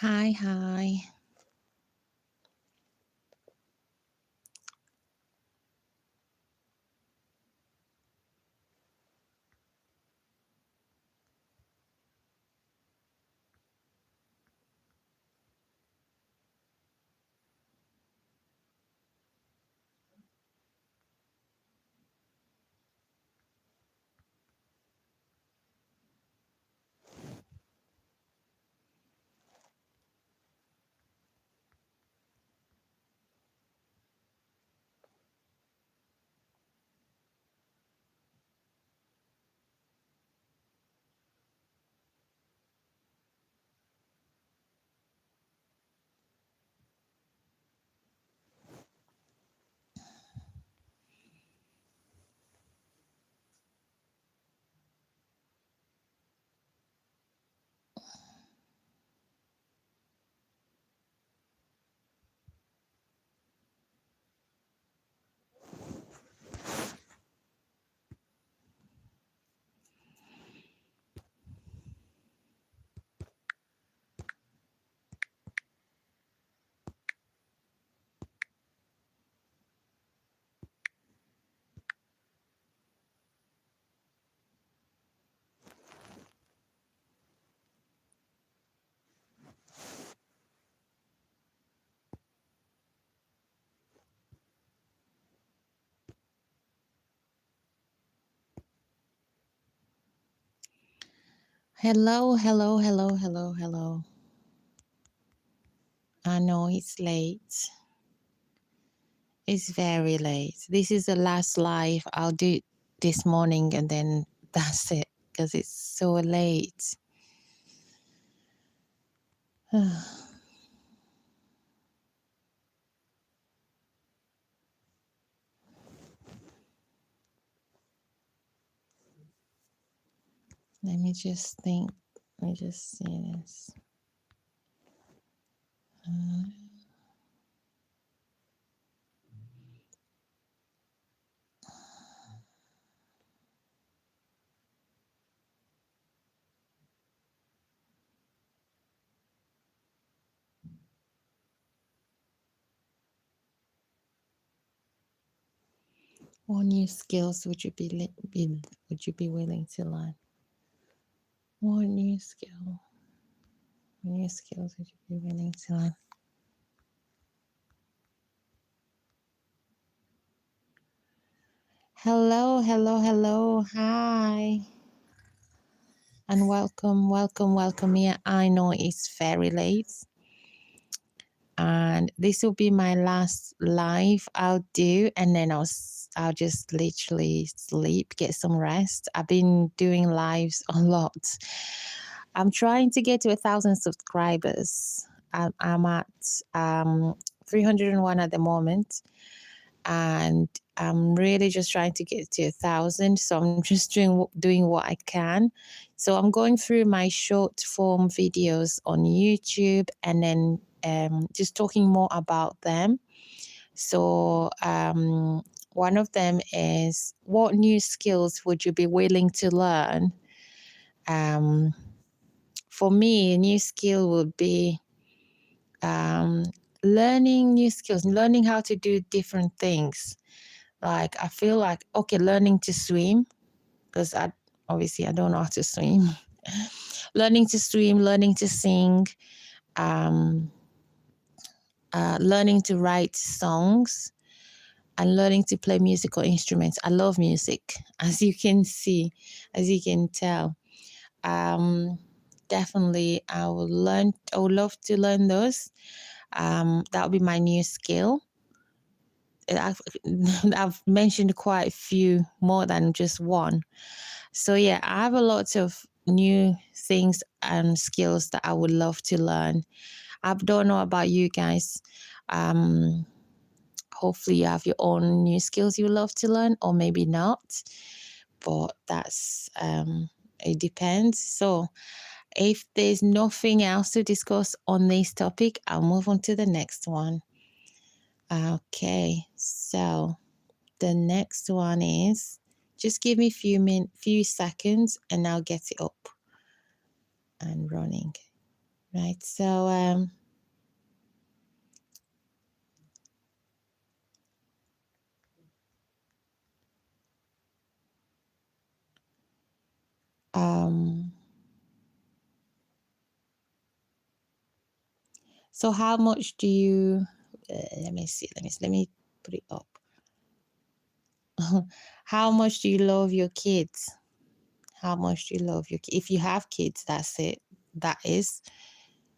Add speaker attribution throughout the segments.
Speaker 1: Hi, hi. Hello, hello, hello, hello, hello. I know it's late. It's very late. This is the last live I'll do this morning and then that's it because it's so late. Let me just think. Let me just see this. Uh, what new skills would you would you be willing to learn? What new skills would you be willing to learn? Hello, hello, hello. Hi. And welcome, welcome, welcome here. I know it's very late, and this will be my last live I'll do, and then I'll just literally sleep, get some rest. I've been doing lives a lot. I'm trying to get to 1,000 subscribers. I'm at 301 at the moment, and I'm really just trying to get to 1,000. So I'm just doing what I can. So I'm going through my short form videos on YouTube and then just talking more about them. So one of them is, what new skills would you be willing to learn? Um, for me, a new skill would be um, learning new skills, learning how to do different things. Like I feel like, okay, learning to swim, because I don't know how to swim. Learning to swim, learning to sing, um, learning to write songs, and learning to play musical instruments. I love music, as you can see, as you can tell. Um, Definitely, I would love to learn those. That would be my new skill. I've, I've mentioned quite a few, more than just one. So yeah, I have a lot of new things and skills that I would love to learn. I don't know about you guys. Um, Hopefully you have your own new skills you love to learn, or maybe not. But that's it depends. So if there's nothing else to discuss on this topic, I'll move on to the next one. Okay, so the next one is, just give me few seconds and I'll get it up and running. Right. So um so how much do you let me see, let me put it up. How much do you love your kids? How much do you love your kids? If you have kids, that's it. That is.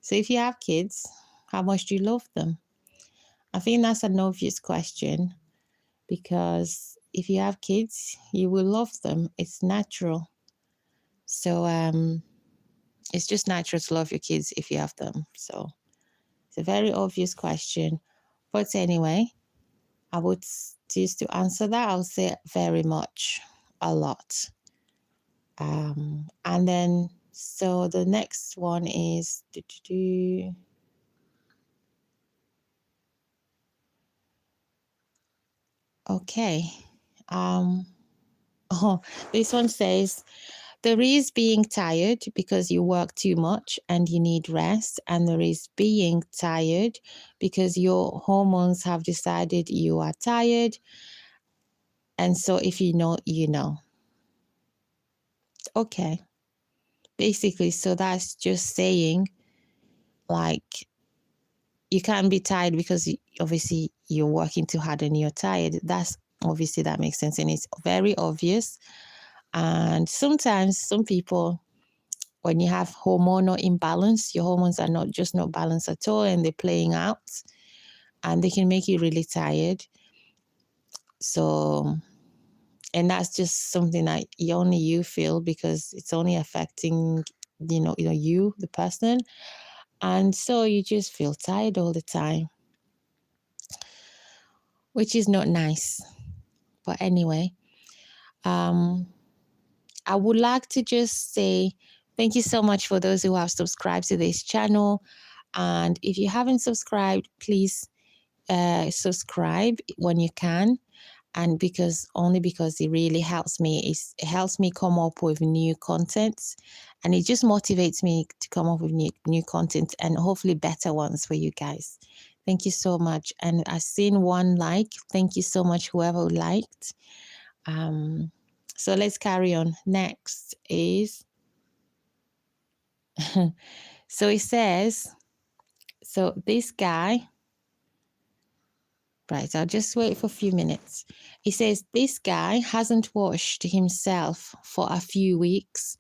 Speaker 1: So if you have kids, how much do you love them? I think that's an obvious question because if you have kids, you will love them. It's natural. So it's just natural to love your kids if you have them. So it's a very obvious question. But anyway, I would just to answer that, I'll say very much, a lot. And then so the next one is okay. Um oh, this one says there is being tired because you work too much and you need rest, and there is being tired because your hormones have decided you are tired. And so if you know, you know. Okay. Basically, so that's just saying like you can't be tired because obviously you're working too hard and you're tired. That's obviously that makes sense and it's very obvious. And sometimes some people, when you have hormonal imbalance, your hormones are not balanced at all and they're playing out and they can make you really tired. So, and that's just something that only you feel because it's only affecting, you, the person. And so you just feel tired all the time, which is not nice. But anyway, um, I would like to just say thank you so much for those who have subscribed to this channel. And if you haven't subscribed, please subscribe when you can. And because it really helps me. It helps me come up with new content and it just motivates me to come up with new content and hopefully better ones for you guys. Thank you so much. And I've seen one like. Thank you so much, whoever liked. So let's carry on. Next is so it says, so this guy, right, I'll just wait for a few minutes. He says, this guy hasn't washed himself for a few weeks.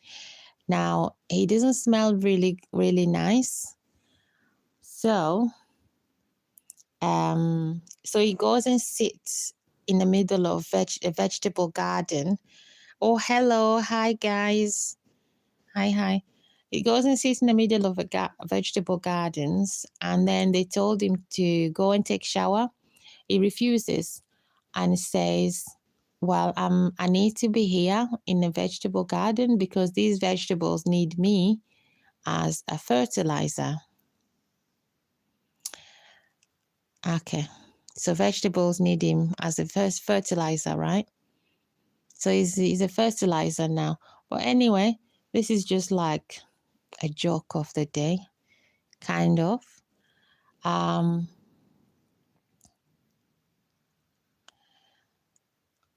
Speaker 1: Now, he doesn't smell really, really nice. So he goes and sits in the middle of a vegetable garden. Oh, hello. Hi, guys. Hi, hi. He goes and sits in the middle of vegetable gardens, and then they told him to go and take shower. He refuses and says, "Well, I need to be here in the vegetable garden because these vegetables need me as a fertilizer." Okay, so vegetables need him as a first fertilizer, right? So he's a fertilizer now. But anyway, this is just like a joke of the day, kind of. Um,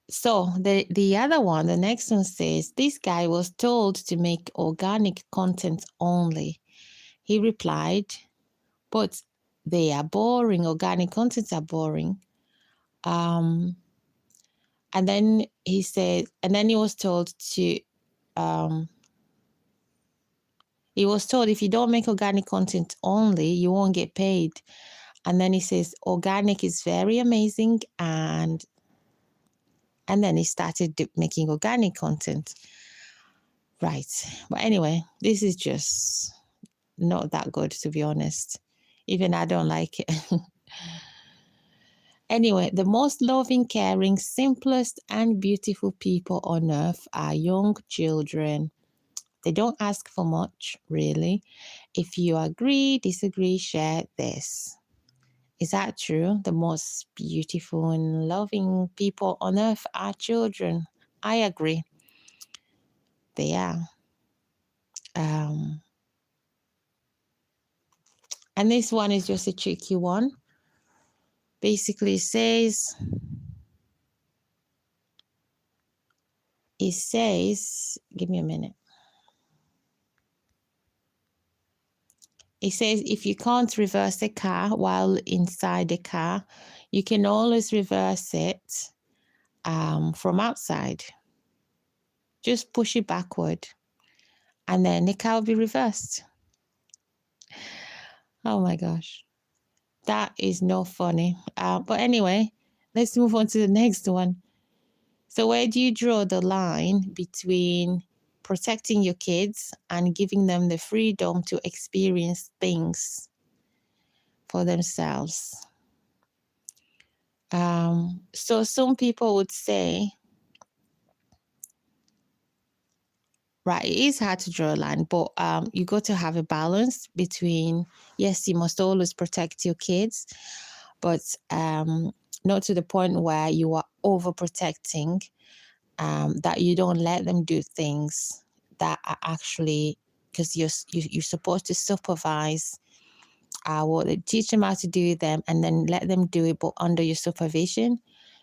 Speaker 1: so the other one, the next one says, this guy was told to make organic content only. He replied, but they are boring. Organic contents are boring. And then he said, and then um, he was told if you don't make organic content only, you won't get paid. And then he says, organic is very amazing. And then he started making organic content. Right. But anyway, this is just not that good, to be honest. Even I don't like it. Anyway, the most loving, caring, simplest, and beautiful people on earth are young children. They don't ask for much, really. If you agree, disagree, share this. Is that true? The most beautiful and loving people on earth are children. I agree. They are. Um, And this one is just a tricky one. Basically, it says, give me a minute. It says if you can't reverse a car while inside the car, you can always reverse it from outside. Just push it backward and then the car will be reversed. Oh my gosh. That is not funny. But anyway, let's move on to the next one. So where do you draw the line between protecting your kids and giving them the freedom to experience things for themselves? So some people would say, right, it is hard to draw a line, but you got to have a balance between, yes, you must always protect your kids, but not to the point where you are overprotecting, that you don't let them do things that are actually, because you're supposed to supervise what they teach them how to do them, and then let them do it, but under your supervision,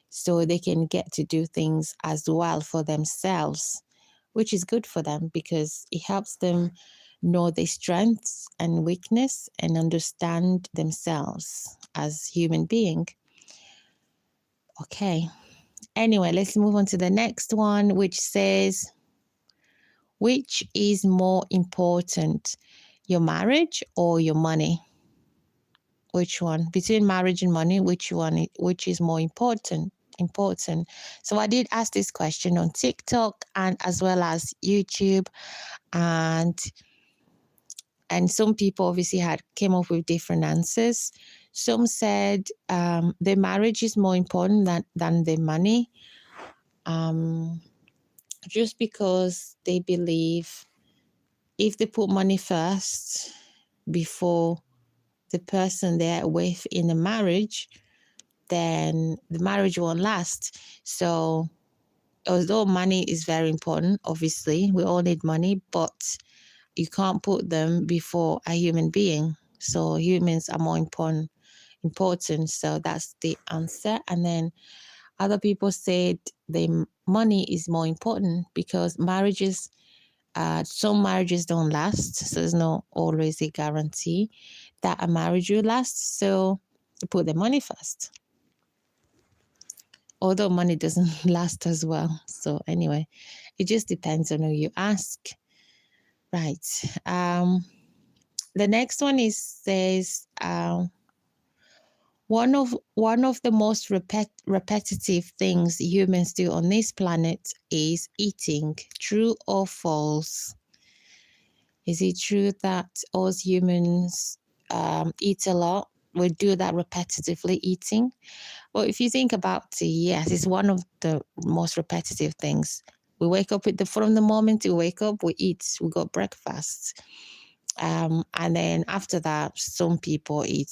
Speaker 1: so they can get to do things as well for themselves, which is good for them because it helps them know their strengths and weakness and understand themselves as human being. Okay. Anyway, let's move on to the next one, which says, which is more important, your marriage or your money? Which one? Between marriage and money, which is more important? So I did ask this question on TikTok and as well as YouTube, and some people obviously came up with different answers. Some said the marriage is more important than the money, just because they believe if they put money first before the person they're with in the marriage, then the marriage won't last. So although money is very important, obviously, we all need money, but you can't put them before a human being. So humans are more important. So that's the answer. And then other people said the money is more important because some marriages don't last. So there's not always a guarantee that a marriage will last. So put the money first. Although money doesn't last as well. So anyway, it just depends on who you ask. Right. The next one says one of the most repetitive things humans do on this planet is eating. True or false? Is it true that us humans eat a lot? We do that repetitively, eating. Well, if you think about it, yes, it's one of the most repetitive things. We wake up from the moment we wake up, we eat, we got breakfast. And then after that, some people eat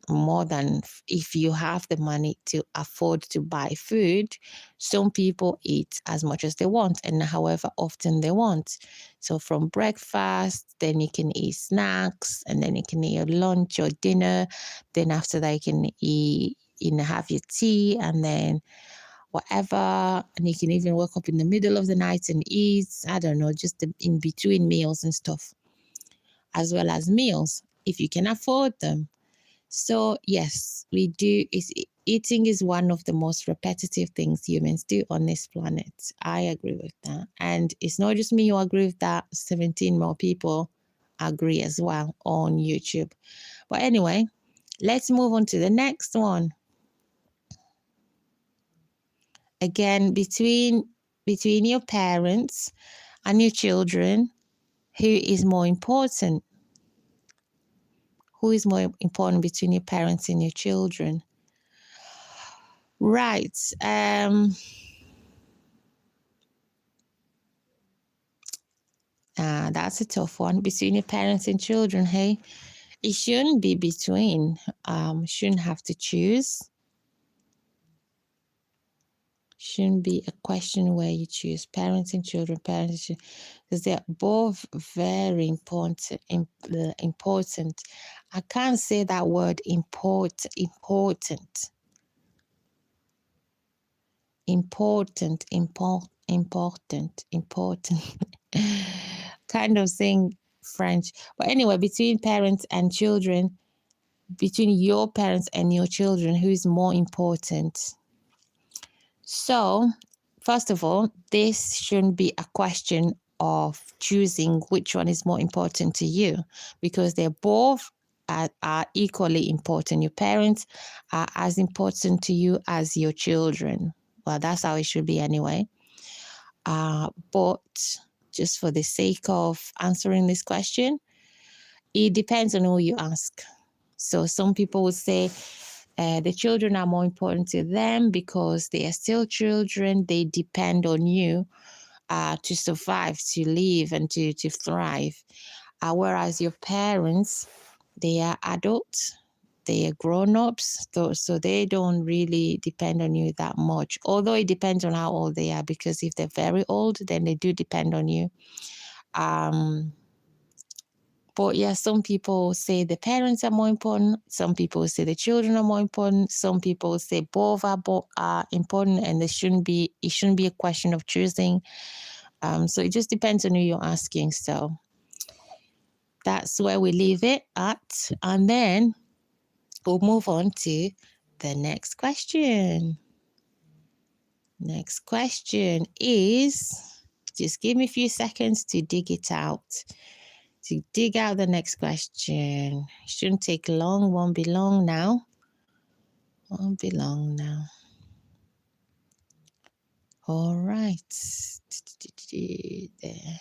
Speaker 1: more than, if you have the money to afford to buy food, some people eat as much as they want and however often they want. So from breakfast, then you can eat snacks, and then you can eat your lunch or dinner. Then after that, you can eat, have your tea, and then whatever. And you can even wake up in the middle of the night and eat, I don't know, just in between meals and stuff, as well as meals, if you can afford them. So yes, we do. Eating is one of the most repetitive things humans do on this planet. I agree with that. And it's not just me who agree with that. 17 more people agree as well on YouTube. But anyway, let's move on to the next one. Again, between your parents and your children, who is more important? Who is more important between your parents and your children? Right. That's a tough one. Between your parents and children, hey? It shouldn't be between. Shouldn't have to choose. Shouldn't be a question where you choose parents and children, because they're both very important. Important. I can't say that word important. Kind of saying French. But anyway, between parents and children, between your parents and your children, who is more important? So, first of all, this shouldn't be a question of choosing which one is more important to you, because they're both are equally important. Your parents are as important to you as your children. Well, that's how it should be anyway. But just for the sake of answering this question, it depends on who you ask. So some people would say the children are more important to them because they are still children. They depend on you to survive, to live, and to thrive. Whereas your parents, they are adults, they are grown-ups, so they don't really depend on you that much. Although it depends on how old they are, because if they're very old, then they do depend on you. But yeah, some people say the parents are more important. Some people say the children are more important. Some people say both are important, and it shouldn't be a question of choosing. So it just depends on who you're asking. So that's where we leave it at, and then we'll move on to the next question. Next question is, just give me a few seconds to dig it out. To dig out the next question. Shouldn't take long, won't be long now. Won't be long now. All right. There.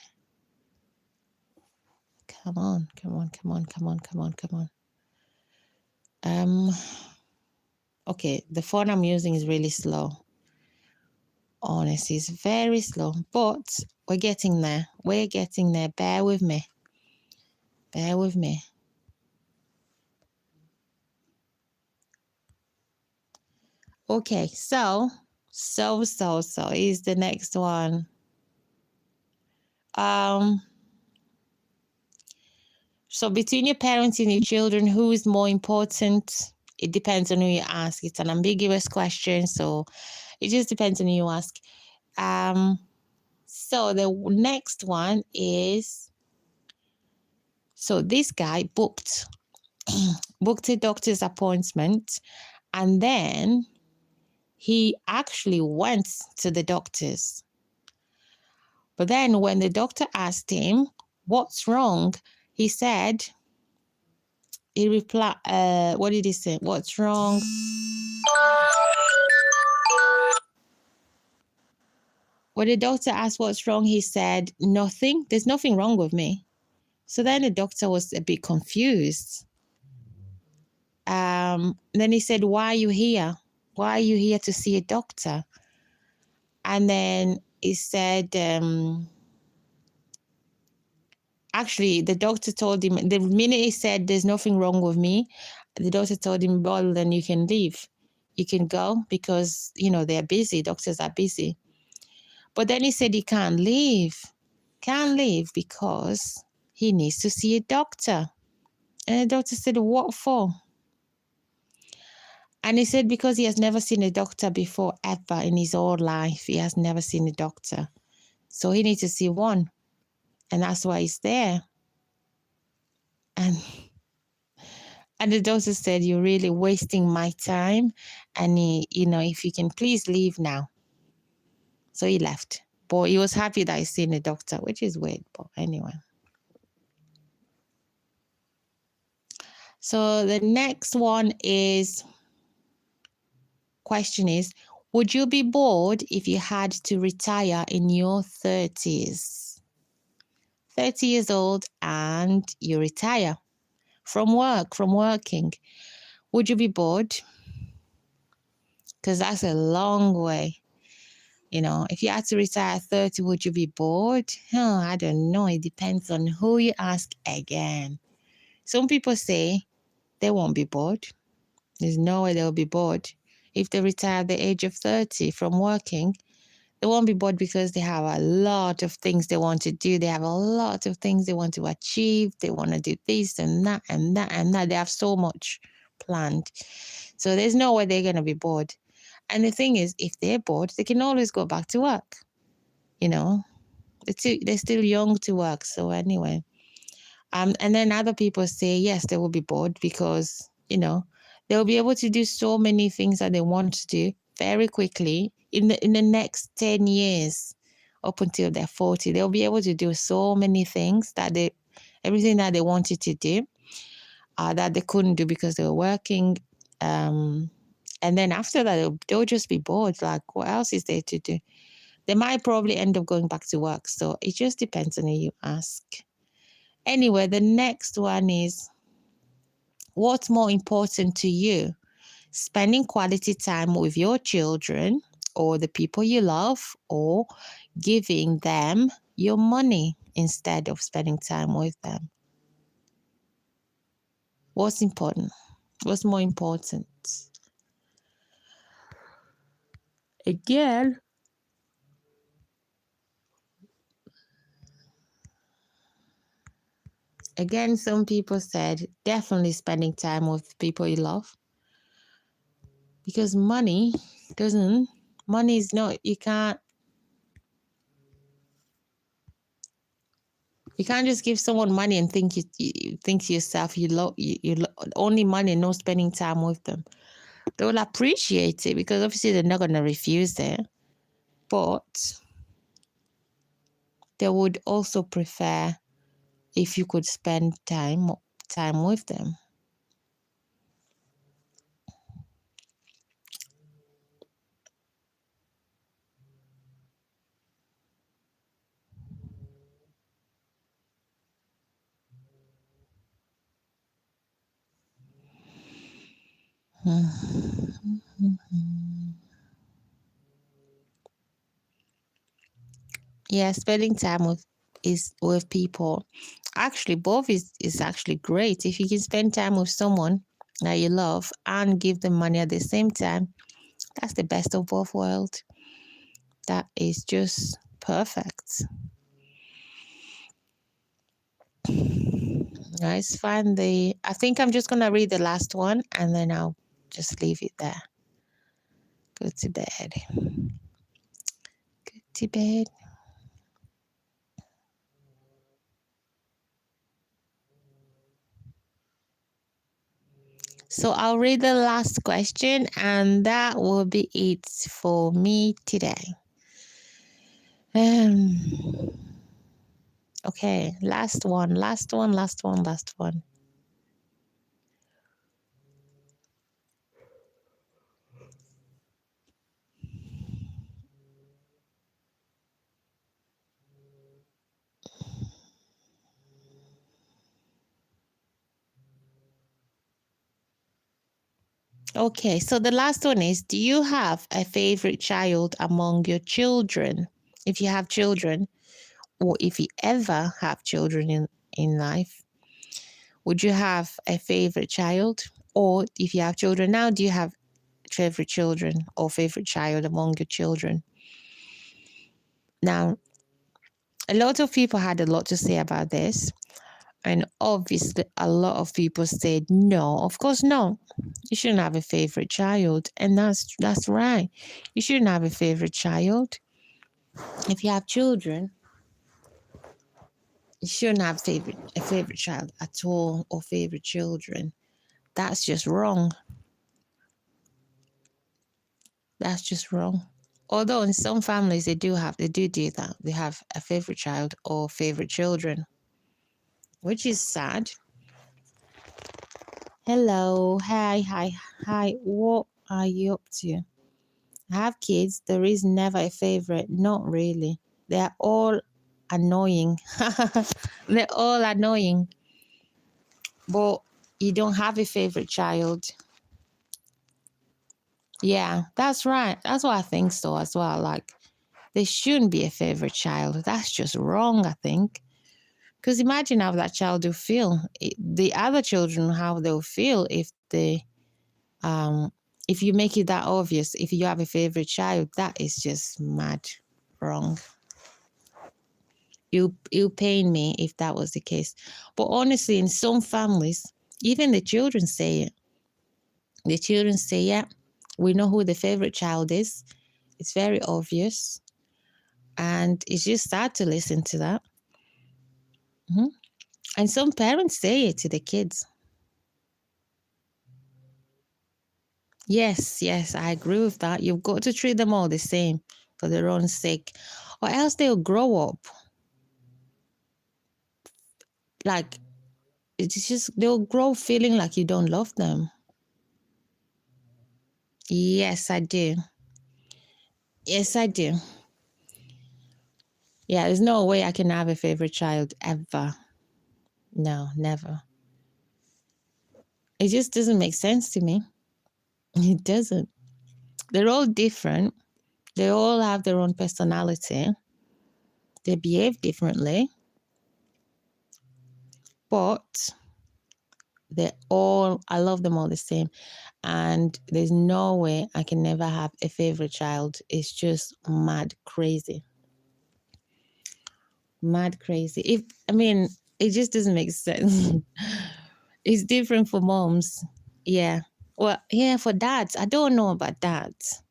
Speaker 1: Come on. Okay, the phone I'm using is really slow. Honestly, it's very slow, but we're getting there. Bear with me. Okay, so is the next one. So between your parents and your children, who is more important? It depends on who you ask. It's an ambiguous question, so it just depends on who you ask. So the next one is, so this guy booked a doctor's appointment, and then he actually went to the doctor's. But then when the doctor asked him, what's wrong? He replied, what did he say? What's wrong? When the doctor asked what's wrong, he said, nothing. There's nothing wrong with me. So then the doctor was a bit confused. Then he said, why are you here? Why are you here to see a doctor? And then he said, actually, the doctor told him, the minute he said, there's nothing wrong with me, the doctor told him, well, then you can leave. You can go because, they're busy. Doctors are busy. But then he said he can't leave. Can't leave because he needs to see a doctor. And the doctor said, what for? And he said, because he has never seen a doctor before, ever in his whole life. He has never seen a doctor. So he needs to see one. And that's why he's there. And the doctor said, you're really wasting my time. And if you can please leave now. So he left. But he was happy that he's seen a doctor, which is weird. But anyway. So the next one question is, would you be bored if you had to retire in your 30s? 30 years old and you retire from working. Would you be bored? Because that's a long way. If you had to retire at 30, would you be bored? I don't know. It depends on who you ask again. Some people say they won't be bored. There's no way they'll be bored. if they retire at the age of 30 from working, they won't be bored because they have a lot of things they want to do. They have a lot of things they want to achieve. They want to do this and that and that and that. They have so much planned. So there's no way they're going to be bored. And the thing is, if they're bored, they can always go back to work. You know, they're still young to work. So anyway, and then other people say, yes, they will be bored because, they'll be able to do so many things that they want to do very quickly in the next 10 years up until they're 40. They'll be able to do so many things everything that they wanted to do that they couldn't do because they were working. And then after that, they'll just be bored. Like, what else is there to do? They might probably end up going back to work. So it just depends on who you ask. Anyway, the next one is, what's more important to you? Spending quality time with your children or the people you love, or giving them your money instead of spending time with them? What's important? What's more important? Again, some people said definitely spending time with people you love. Because money is not, you can't just give someone money and think you think to yourself you only money, no spending time with them. They will appreciate it because obviously they're not going to refuse it, but they would also prefer if you could spend time with them. Yeah, spending time with people. Actually, both is actually great. If you can spend time with someone that you love and give them money at the same time, that's the best of both worlds. That is just perfect. Nice. I think I'm just gonna read the last one and then I'll just leave it there. Go to bed. Go to bed. So I'll read the last question and that will be it for me today. Okay, last one. Okay, so the last one is, do you have a favorite child among your children? If you have children, or if you ever have children in life, would you have a favorite child? Or if you have children now, do you have favorite children or favorite child among your children? Now, a lot of people had a lot to say about this. And obviously, a lot of people said, no, of course, no. You shouldn't have a favorite child. And that's right. You shouldn't have a favorite child. If you have children, you shouldn't have a favorite child at all or favorite children. That's just wrong. That's just wrong. Although in some families they do that. They have a favorite child or favorite children, which is sad. Hello, hi. What are you up to? I have kids. There is never a favorite. Not really. They are all annoying. They're all annoying. But you don't have a favorite child. Yeah, that's right. That's what I think so as well. Like, there shouldn't be a favorite child. That's just wrong, I think. Because imagine how that child will feel. The other children, how they'll feel if If you make it that obvious, if you have a favorite child, that is just mad wrong. It'll pain me if that was the case. But honestly, in some families, even the children say it. The children say, yeah, we know who the favorite child is. It's very obvious. And it's just sad to listen to that. Mhm. And some parents say it to the kids. Yes, yes, I agree with that. You've got to treat them all the same for their own sake, or else they'll grow up like it's just they'll grow feeling like you don't love them. Yes, I do. Yes, I do. Yeah, there's no way I can have a favorite child ever. No, never. It just doesn't make sense to me. It doesn't. They're all different. They all have their own personality. They behave differently, but I love them all the same. And there's no way I can never have a favorite child. It's just mad crazy. Mad crazy. I mean, it just doesn't make sense. It's different for moms. Yeah. Well, yeah, for dads. I don't know about dads.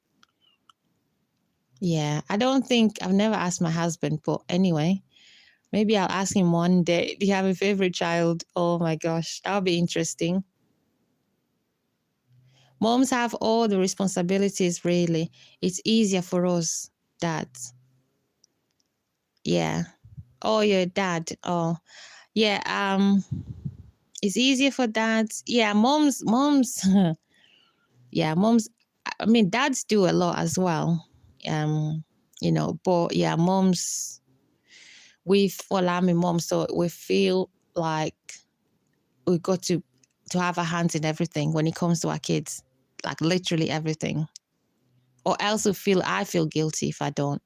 Speaker 1: Yeah. I've never asked my husband, but anyway, maybe I'll ask him one day. Do you have a favorite child? Oh my gosh, that'll be interesting. Moms have all the responsibilities, really. It's easier for us, dads. Yeah. Oh, your dad. Oh, yeah. It's easier for dads. Yeah, moms. Yeah, moms. I mean, dads do a lot as well. But yeah, moms. Well, I'm a mom, so we feel like we got to have our hands in everything when it comes to our kids, like literally everything. Or else I feel guilty if I don't.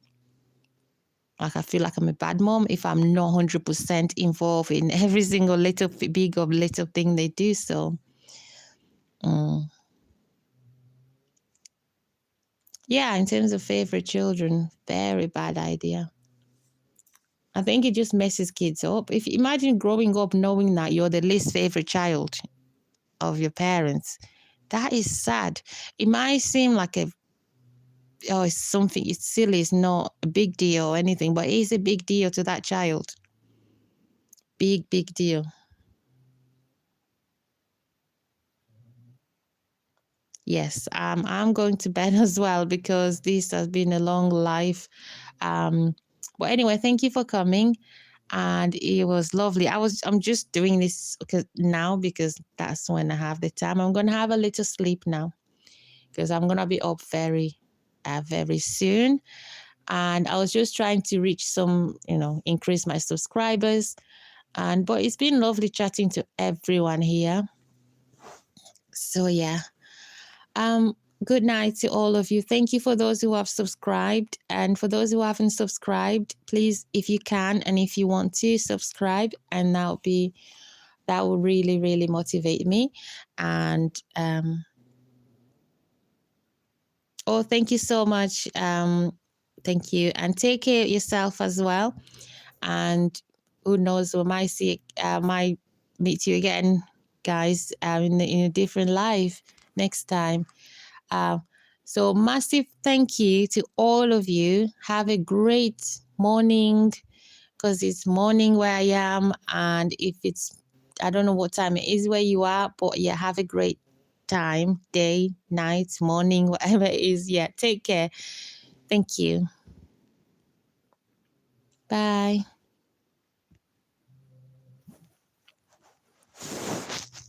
Speaker 1: Like I feel like I'm a bad mom if I'm not 100% involved in every single little big or little thing they do. So, yeah, in terms of favorite children, very bad idea. I think it just messes kids up. If imagine growing up knowing that you're the least favorite child of your parents, that is sad. It might seem like it's something, it's silly, it's not a big deal or anything, but it is a big deal to that child. Big, big deal. Yes, I'm going to bed as well because this has been a long life. Um, but anyway, thank you for coming, and it was lovely. I'm just doing this now because that's when I have the time. I'm gonna have a little sleep now because I'm gonna be up very soon. And I was just trying to reach increase my subscribers. But it's been lovely chatting to everyone here. So yeah. Um, Good night to all of you. Thank you for those who have subscribed. And for those who haven't subscribed, please, if you can and if you want to, subscribe. And that will really, really motivate me. And thank you so much. Thank you. And take care of yourself as well. And who knows, we might meet you again, guys, in a different life next time. So massive thank you to all of you. Have a great morning because it's morning where I am. And I don't know what time it is where you are, but yeah, have a great time, day, night, morning, whatever it is. Yeah, take care. Thank you. Bye.